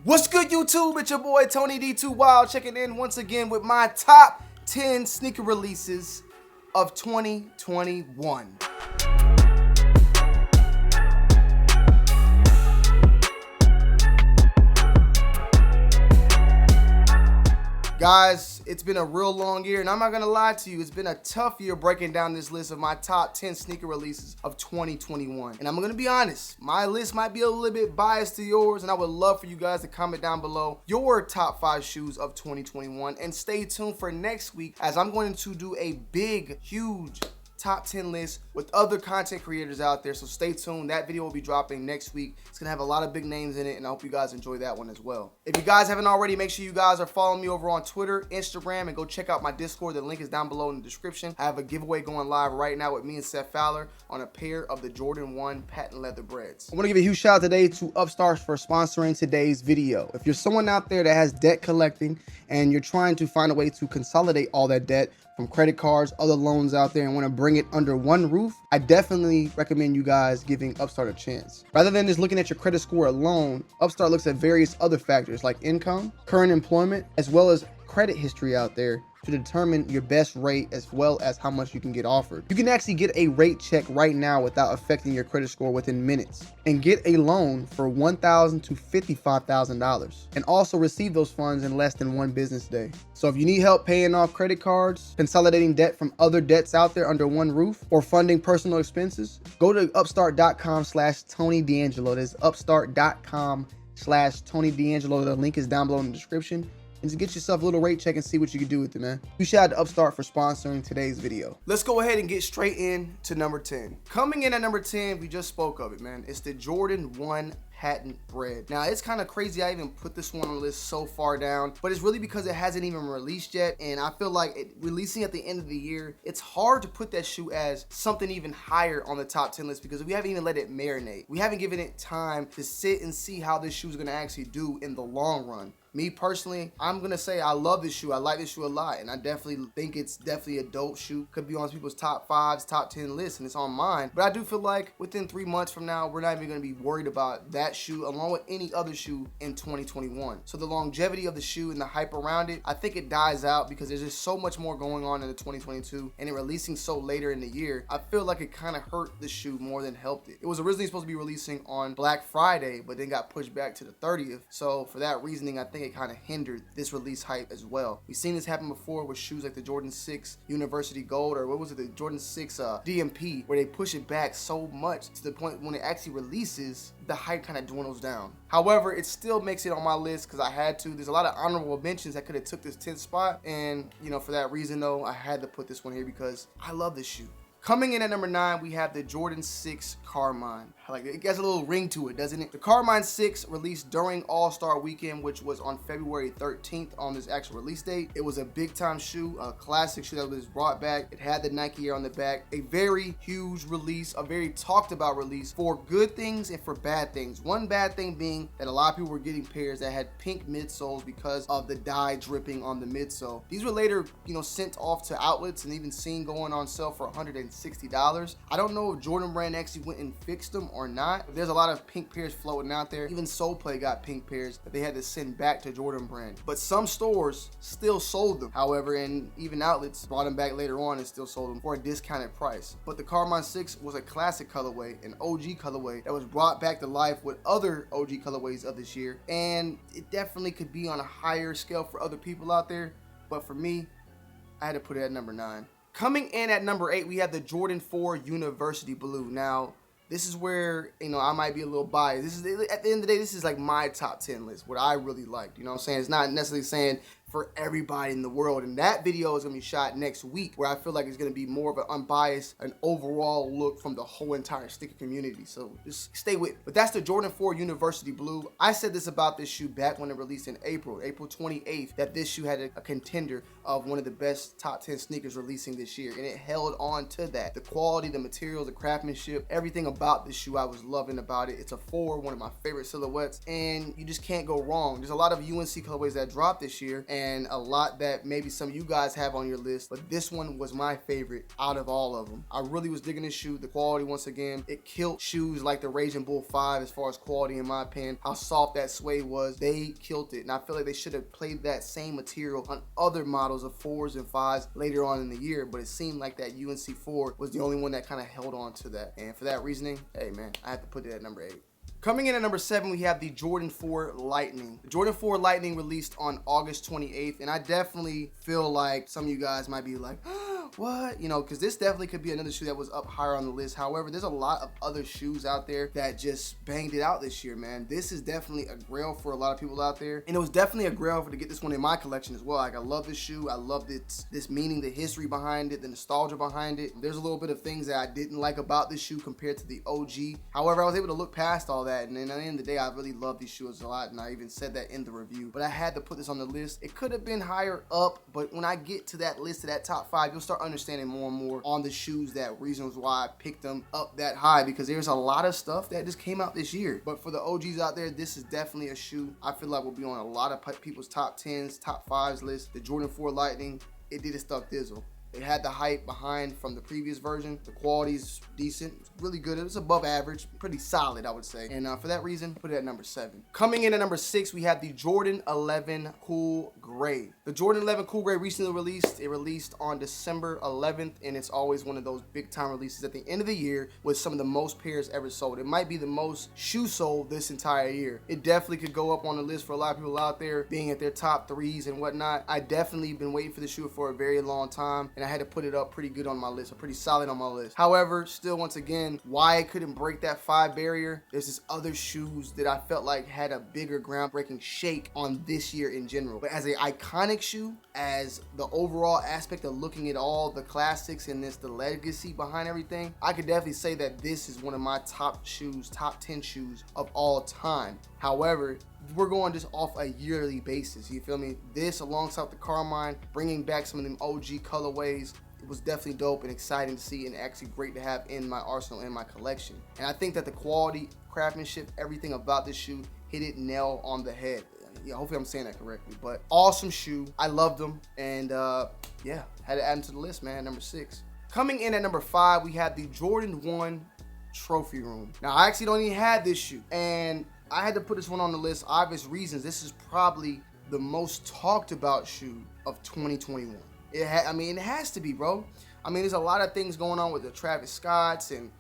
What's good, YouTube? It's your boy Tony D2 Wild checking in once again with my top 10 sneaker releases of 2021. Guys, it's been a real long year, and I'm not gonna lie to you, it's been a tough year breaking down this list of my top 10 sneaker releases of 2021. And I'm gonna be honest, my list might be a little bit biased to yours, and I would love for you guys to comment down below your top 5 shoes of 2021. And stay tuned for next week, as I'm going to do a big, huge top 10 list with other content creators out there. So stay tuned. That video will be dropping next week. It's gonna have a lot of big names in it, and I hope you guys enjoy that one as well. If you guys haven't already, make sure you guys are following me over on Twitter, Instagram, and go check out my Discord. The link is down below in the description. I have a giveaway going live right now with me and Seth Fowler on a pair of the Jordan 1 patent leather breads. I want to give a huge shout out today to Upstart for sponsoring today's video. If you're someone out there that has debt collecting and you're trying to find a way to consolidate all that debt from credit cards, other loans out there, and want to bring it under one roof, I definitely recommend you guys giving Upstart a chance. Rather than just looking at your credit score alone, Upstart looks at various other factors like income, current employment, as well as credit history out there to determine your best rate as well as how much you can get offered. You can actually get a rate check right now without affecting your credit score within minutes and get a loan for $1,000 to $55,000 and also receive those funds in less than 1 business day. So if you need help paying off credit cards, consolidating debt from other debts out there under one roof, or funding personal expenses, go to upstart.com/Tony D'Angelo. That's upstart.com/Tony D'Angelo. The link is down below in the description. And to get yourself a little rate check and see what you can do with it, man. Huge shout out to Upstart for sponsoring today's video. Let's go ahead and get straight in to number 10. Coming in at number 10, we just spoke of it, man. It's the Jordan 1 patent bread. Now, it's kind of crazy I even put this one on the list so far down, but it's really because it hasn't even released yet, and I feel like releasing at the end of the year, it's hard to put that shoe as something even higher on the top 10 list because we haven't even let it marinate. We haven't given it time to sit and see how this shoe is going to actually do in the long run. Me personally, I'm gonna say I love this shoe. I like this shoe a lot, and I definitely think it's definitely a dope shoe. Could be on people's top 5s, top 10 lists, and it's on mine. But I do feel like within 3 months from now, we're not even gonna be worried about that shoe along with any other shoe in 2021. So the longevity of the shoe and the hype around it, I think it dies out because there's just so much more going on in the 2022, and it releasing so later in the year. I feel like it kind of hurt the shoe more than helped it. It was originally supposed to be releasing on Black Friday, but then got pushed back to the 30th. So for that reasoning, I think it kind of hindered this release hype as well. We've seen this happen before with shoes like the Jordan 6 University Gold, or what was it, the Jordan 6 DMP, where they push it back so much to the point when it actually releases, the hype kind of dwindles down. However, it still makes it on my list because I had to. There's a lot of honorable mentions that could have took this 10th spot, and you know, for that reason though, I had to put this one here because I love this shoe. Coming in at number 9, we have the Jordan 6 Carmine. Like, it gets a little ring to it, doesn't it? The Carmine 6 released during All-Star Weekend, which was on February 13th on this actual release date. It was a big-time shoe, a classic shoe that was brought back. It had the Nike Air on the back. A very huge release, a very talked-about release for good things and for bad things. One bad thing being that a lot of people were getting pairs that had pink midsoles because of the dye dripping on the midsole. These were later, sent off to outlets and even seen going on sale for $160. I don't know if Jordan Brand actually went and fixed them or not. There's a lot of pink pairs floating out there. Even Soulplay got pink pairs that they had to send back to Jordan Brand. But some stores still sold them. However, and even outlets brought them back later on and still sold them for a discounted price. But the Carmine 6 was a classic colorway, an OG colorway that was brought back to life with other OG colorways of this year. And it definitely could be on a higher scale for other people out there. But for me, I had to put it at number 9. Coming in at number 8, we have the Jordan 4 University Blue. Now, this is where, I might be a little biased. This is, at the end of the day, this is like my top 10 list, what I really liked. You know what I'm saying? It's not necessarily saying for everybody in the world. And that video is gonna be shot next week, where I feel like it's gonna be more of an unbiased, an overall look from the whole entire sneaker community. So just stay with me. But that's the Jordan 4 University Blue. I said this about this shoe back when it released in April 28th, that this shoe had a contender of one of the best top 10 sneakers releasing this year. And it held on to that. The quality, the material, the craftsmanship, everything about this shoe I was loving about it. It's a 4, one of my favorite silhouettes, and you just can't go wrong. There's a lot of UNC colorways that dropped this year, and and a lot that maybe some of you guys have on your list, but this one was my favorite out of all of them. I really was digging this shoe. The quality, once again, it killed shoes like the Raging Bull 5 as far as quality, in my opinion. How soft that suede was, they killed it, and I feel like they should have played that same material on other models of 4s and 5s later on in the year, but it seemed like that UNC 4 was the only one that kind of held on to that, and for that reasoning, hey man, I have to put it at number 8. Coming in at number 7, we have the Jordan 4 Lightning. The Jordan 4 Lightning released on August 28th, and I definitely feel like some of you guys might be like, what? You know, because this definitely could be another shoe that was up higher on the list. However, there's a lot of other shoes out there that just banged it out this year, man. This is definitely a grail for a lot of people out there, and it was definitely a grail to get this one in my collection as well. Like, I love this shoe. I love this meaning, the history behind it, the nostalgia behind it. There's a little bit of things that I didn't like about this shoe compared to the OG. However, I was able to look past all that, and then at the end of the day, I really love these shoes a lot, and I even said that in the review. But I had to put this on the list. It could have been higher up, but when I get to that list, to that top 5, you'll start understanding more and more on the shoes, that reasons why I picked them up that high, because there's a lot of stuff that just came out this year. But for the OGs out there, this is definitely a shoe I feel like will be on a lot of people's top 10s, top 5s list. The Jordan 4 Lightning, it did its stuff thizzle. It had the hype behind from the previous version. The quality's decent. It's really good. It was above average. Pretty solid, I would say. And for that reason, put it at number 7. Coming in at number 6, we have the Jordan 11 Cool Gray. The Jordan 11 Cool Gray recently released. It released on December 11th, and it's always one of those big time releases at the end of the year with some of the most pairs ever sold. It might be the most shoes sold this entire year. It definitely could go up on the list for a lot of people out there, being at their top 3s and whatnot. I definitely been waiting for the shoe for a very long time, and I had to put it up pretty good on my list, or pretty solid on my list. However, still, once again, why I couldn't break that 5 barrier, there's this other shoes that I felt like had a bigger groundbreaking shake on this year in general. But as an iconic shoe, as the overall aspect of looking at all the classics and the legacy behind everything, I could definitely say that this is one of my top shoes, top 10 shoes of all time. However, we're going just off a yearly basis, you feel me? This, alongside the Carmine, bringing back some of them OG colorways, it was definitely dope and exciting to see, and actually great to have in my arsenal, in my collection. And I think that the quality, craftsmanship, everything about this shoe hit it nail on the head. Yeah, hopefully I'm saying that correctly, but awesome shoe. I loved them, and yeah, had to add them to the list, man. Number 6. Coming in at number 5, we have the Jordan 1 Trophy Room. Now, I actually don't even have this shoe, and I had to put this one on the list, obvious reasons. This is probably the most talked about shoe of 2021. It has to be, bro. I mean, there's a lot of things going on with the Travis Scotts and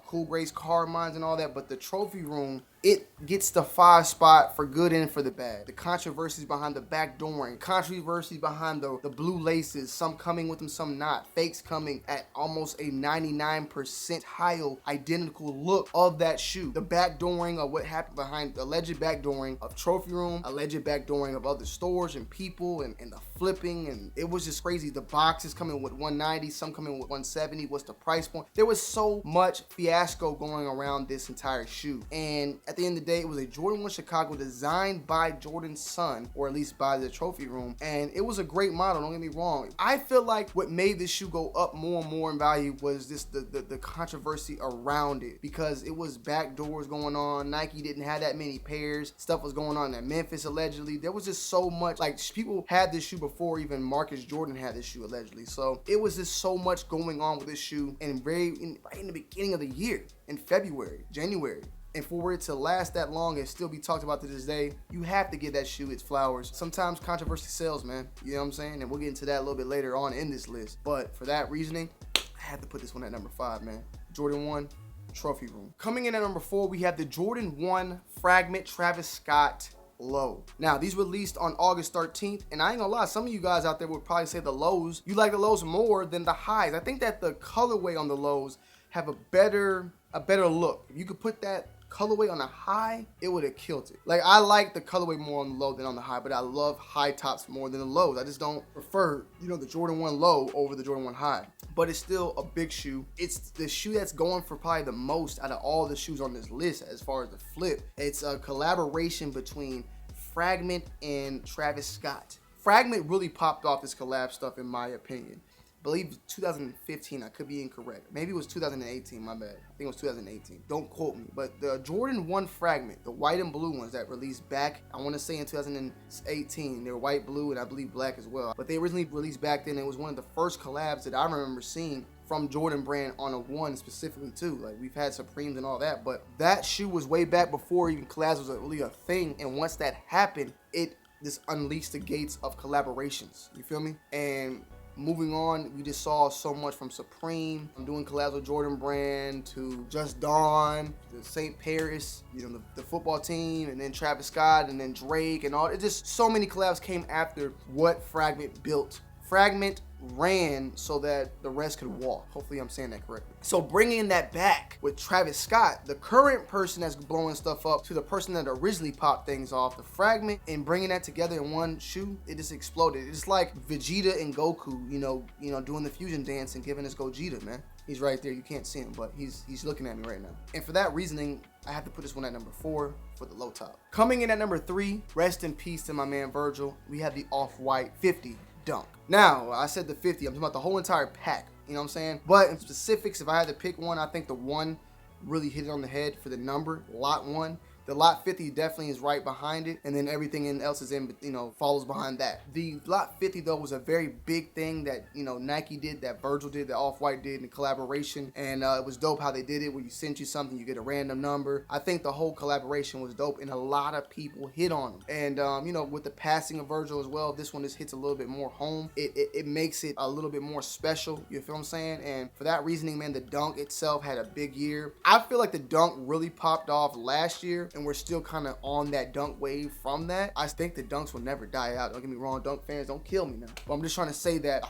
Cool Gray's, Carmines, and all that, but the Trophy Room, it gets the 5 spot for good and for the bad. The controversies behind the backdooring, controversies behind the blue laces, some coming with them, some not. Fakes coming at almost a 99% identical look of that shoe. The backdooring of what happened behind, alleged backdooring of Trophy Room, alleged backdooring of other stores and people, and the flipping, and it was just crazy. The boxes coming with 190, some coming with 170. What's the price point? There was so much fiasco going around this entire shoe, and at the end of the day, it was a Jordan 1 Chicago designed by Jordan's son, or at least by the Trophy Room, and it was a great model, don't get me wrong. I feel like what made this shoe go up more and more in value was just the controversy around it, because it was backdoors going on. Nike didn't have that many pairs. Stuff was going on at Memphis, allegedly. There was just so much, like, people had this shoe before even Marcus Jordan had this shoe, allegedly. So it was just so much going on with this shoe, and right in the beginning of the year, in February, January. And for it to last that long and still be talked about to this day, you have to give that shoe its flowers. Sometimes controversy sells, man. You know what I'm saying? And we'll get into that a little bit later on in this list. But for that reasoning, I had to put this one at number 5, man. Jordan 1 Trophy Room. Coming in at number 4, we have the Jordan 1 Fragment Travis Scott Low. Now, these released on August 13th, and I ain't gonna lie, some of you guys out there would probably say the lows, you like the lows more than the highs. I think that the colorway on the lows have a better look. If you could put that colorway on the high, it would have killed it. Like, I like the colorway more on the low than on the high, but I love high tops more than the lows. I just don't prefer, the Jordan 1 low over the Jordan 1 high. But it's still a big shoe. It's the shoe that's going for probably the most out of all the shoes on this list as far as the flip. It's a collaboration between Fragment and Travis Scott. Fragment really popped off this collab stuff, in my opinion. believe 2015. I could be incorrect. Maybe it was 2018. My bad. I think it was 2018. Don't quote me. But the Jordan 1 Fragment, the white and blue ones that released back, I want to say in 2018. They were white, blue, and I believe black as well. But they originally released back then. It was one of the first collabs that I remember seeing from Jordan brand on a 1 specifically too. Like, we've had Supremes and all that, but that shoe was way back before even collabs was really a thing. And once that happened, it just unleashed the gates of collaborations. You feel me? And moving on, we just saw so much from Supreme. I'm doing collabs with Jordan brand to Just Dawn, to St. Paris, you know, the football team, and then Travis Scott, and then Drake, and all. It just so many collabs came after what Fragment built. Fragment ran so that the rest could walk. Hopefully I'm saying that correctly. So bringing that back with Travis Scott, the current person that's blowing stuff up, to the person that originally popped things off, the Fragment, and bringing that together in one shoe, it just exploded. It's like Vegeta and Goku, you know, doing the fusion dance and giving us Gogeta, man. He's right there. You can't see him, but he's looking at me right now. And for that reasoning, I have to put this one at number 4 for the low top. Coming in at number 3, rest in peace to my man Virgil, we have the OffWhite 50 Dunk. Now, I said the 50, I'm talking about the whole entire pack, you know what I'm saying? But in specifics, if I had to pick one, I think the 1 really hit it on the head for the number, lot 1. The lot 50 definitely is right behind it, and then everything else is in, you know, follows behind that. The lot 50 though was a very big thing that, you know, Nike did, that Virgil did, that OffWhite did in the collaboration, and it was dope how they did it, where you sent you something, you get a random number. I think the whole collaboration was dope, and a lot of people hit on them. And you know, with the passing of Virgil as well, this one just hits a little bit more home. It makes it a little bit more special, you feel what I'm saying? And for that reasoning, man, the Dunk itself had a big year. I feel like the Dunk really popped off last year, and we're still kind of on that Dunk wave from that. I think the Dunks will never die out. Don't get me wrong, Dunk fans, don't kill me now. But I'm just trying to say that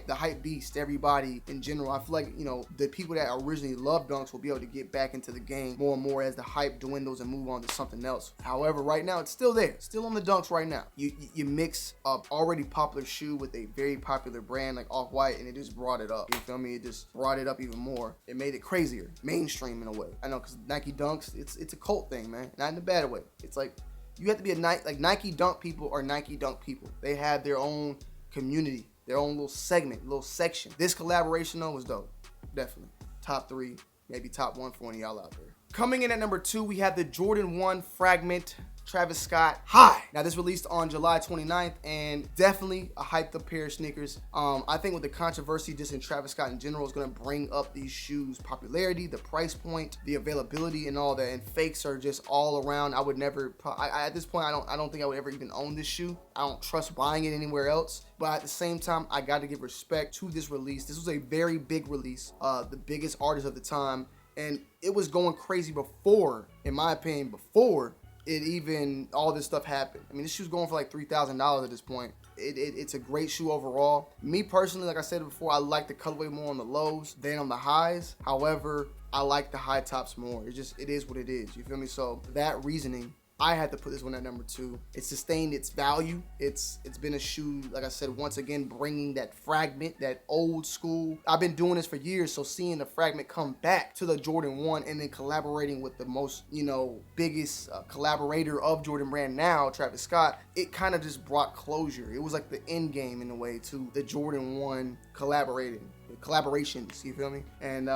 the hype beast, everybody in general, I feel like, you know, the people that originally loved Dunks will be able to get back into the game more and more as the hype dwindles and move on to something else. However, right now, it's still there. Still on the Dunks right now. You mix a already popular shoe with a very popular brand like OffWhite, and it just brought it up. You feel me? It just brought it up even more. It made it crazier, mainstream in a way. I know, because Nike Dunks, it's a cult thing, man. Not in a bad way. It's like, you have to be Nike Dunk people are Nike Dunk people. They have their own community, their own little segment, little section. This collaboration though was dope. Definitely. Top 3, maybe top 1 for any of y'all out there. Coming in at number 2, we have the Jordan 1 Fragment Travis Scott High. Now, this released on July 29th, and definitely a hyped up pair of sneakers. I think with the controversy just in Travis Scott in general is going to bring up these shoes' popularity, the price point, the availability, and all that. And fakes are just all around. I would never, at this point, I don't think I would ever even own this shoe. I don't trust buying it anywhere else. But at the same time, I got to give respect to this release. This was a very big release, the biggest artist of the time, and it was going crazy before, in my opinion, before it even all this stuff happened. I mean, this shoe's going for like $3,000 at this point. It's a great shoe overall. Me personally, like I said before, I like the colorway more on the lows than on the highs. However, I like the high tops more. It is what it is. You feel me? So that reasoning, I had to put this one at number 2. It sustained its value. It's been a shoe, like I said, once again, bringing that Fragment, that old school. I've been doing this for years, so seeing the Fragment come back to the Jordan 1 and then collaborating with the most, you know, biggest collaborator of Jordan brand now, Travis Scott, it kind of just brought closure. It was like the end game in a way to the Jordan 1 collaborations, you feel me? And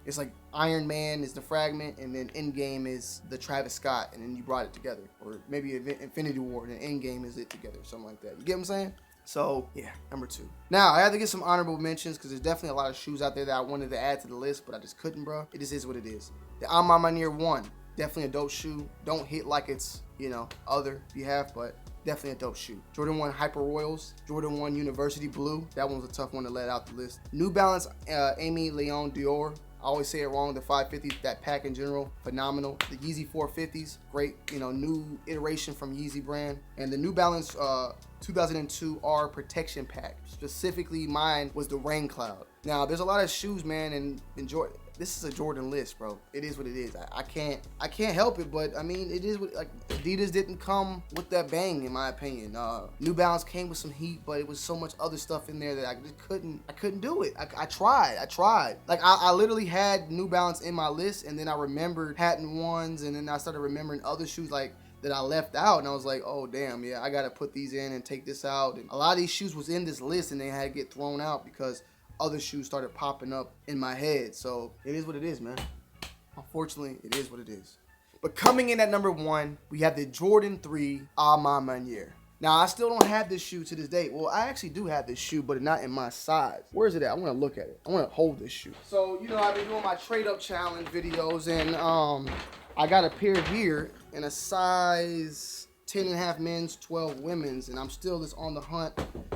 it's like Iron Man is the Fragment, and then Endgame is the Travis Scott, and then you brought it together. Or maybe Infinity War, and Endgame is it together, something like that. You get what I'm saying? So yeah, number 2. Now, I had to get some honorable mentions because there's definitely a lot of shoes out there that I wanted to add to the list, but I just couldn't, bro. It just is what it is. The I'm on my near 1, definitely a dope shoe. Don't hit like it's, you know, other if you have, but definitely a dope shoe. Jordan 1 Hyper Royals, Jordan 1 University Blue. That one was a tough one to let out the list. New Balance Amy Leon Dior. I always say it wrong. The 550, that pack in general, phenomenal. The Yeezy 450s, great, you know, new iteration from Yeezy brand. And the New Balance 2002 R Protection Pack. Specifically, mine was the Rain Cloud. Now, there's a lot of shoes, man, and enjoy. This is a Jordan list, bro. It is what it is. I can't help it, but I mean, it is what, like, Adidas didn't come with that bang, in my opinion. New Balance came with some heat, but it was so much other stuff in there that I just couldn't do it. I tried. Like, I literally had New Balance in my list, and then I remembered patent ones, and then I started remembering other shoes like that I left out, and I was like, oh damn, yeah, I gotta put these in and take this out. And a lot of these shoes was in this list, and they had to get thrown out because other shoes started popping up in my head. So it is what it is, man. Unfortunately, it is what it is. But coming in at number 1, we have the Jordan 3 A Ma Maniere. Now, I still don't have this shoe to this day. Well, I actually do have this shoe, but not in my size. Where is it at? I want to look at it. I want to hold this shoe. So, you know, I've been doing my trade-up challenge videos, and I got a pair here in a size 10.5 men's, 12 women's, and I'm still just on the hunt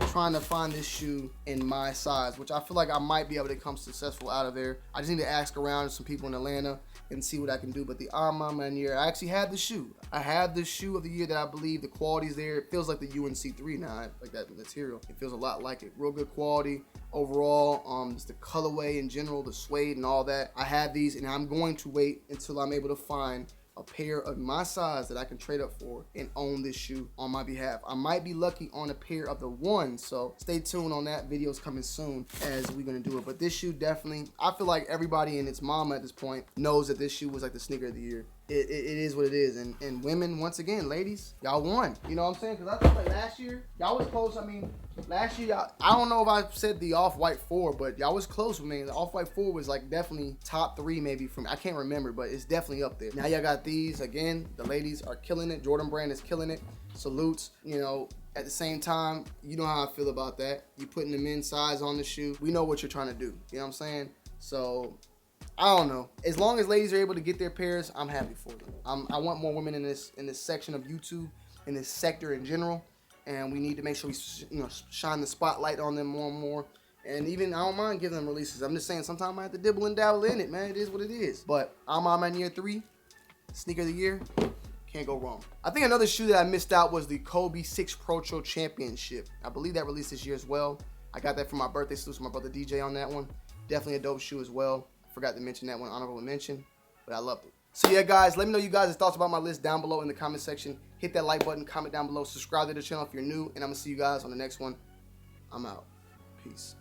trying to find this shoe in my size, which I feel like I might be able to come successful out of there. I just need to ask around to some people in Atlanta and see what I can do. But the A Ma Maniere, I actually have the shoe. I have the shoe of the year that I believe the quality's there. It feels like the UNC3 now, like that material. It feels a lot like it. Real good quality overall. Just the colorway in general, the suede and all that. I have these, and I'm going to wait until I'm able to find a pair of my size that I can trade up for and own this shoe on my behalf. I might be lucky on a pair of the ones, so stay tuned on that. Video's coming soon as we're gonna do it. But this shoe definitely, I feel like everybody and its mama at this point knows that this shoe was like the sneaker of the year. It is what it is. And women, once again, ladies, y'all won. You know what I'm saying? Because I feel like last year, y'all was close. I mean, last year, I don't know if I said the OffWhite 4, but y'all was close with me. The OffWhite 4 was like definitely top 3 maybe from, I can't remember, but it's definitely up there. Now y'all got these. Again, the ladies are killing it. Jordan brand is killing it. Salutes, you know. At the same time, you know how I feel about that. You putting the men's size on the shoe. We know what you're trying to do. You know what I'm saying? So I don't know. As long as ladies are able to get their pairs, I'm happy for them. I want more women in this section of YouTube, in this sector in general, and we need to make sure we shine the spotlight on them more and more. And even I don't mind giving them releases. I'm just saying sometimes I have to dibble and dabble in it, man. It is what it is. But A Ma Maniere 3, sneaker of the year, can't go wrong. I think another shoe that I missed out was the Kobe 6 Pro Trail Championship. I believe that released this year as well. I got that for my birthday. Salute to my brother DJ on that one. Definitely a dope shoe as well. Forgot to mention that one, honorable mention, but I loved it. So yeah, guys, let me know you guys' thoughts about my list down below in the comment section. Hit that like button, comment down below, subscribe to the channel if you're new, and I'm gonna see you guys on the next one. I'm out. Peace.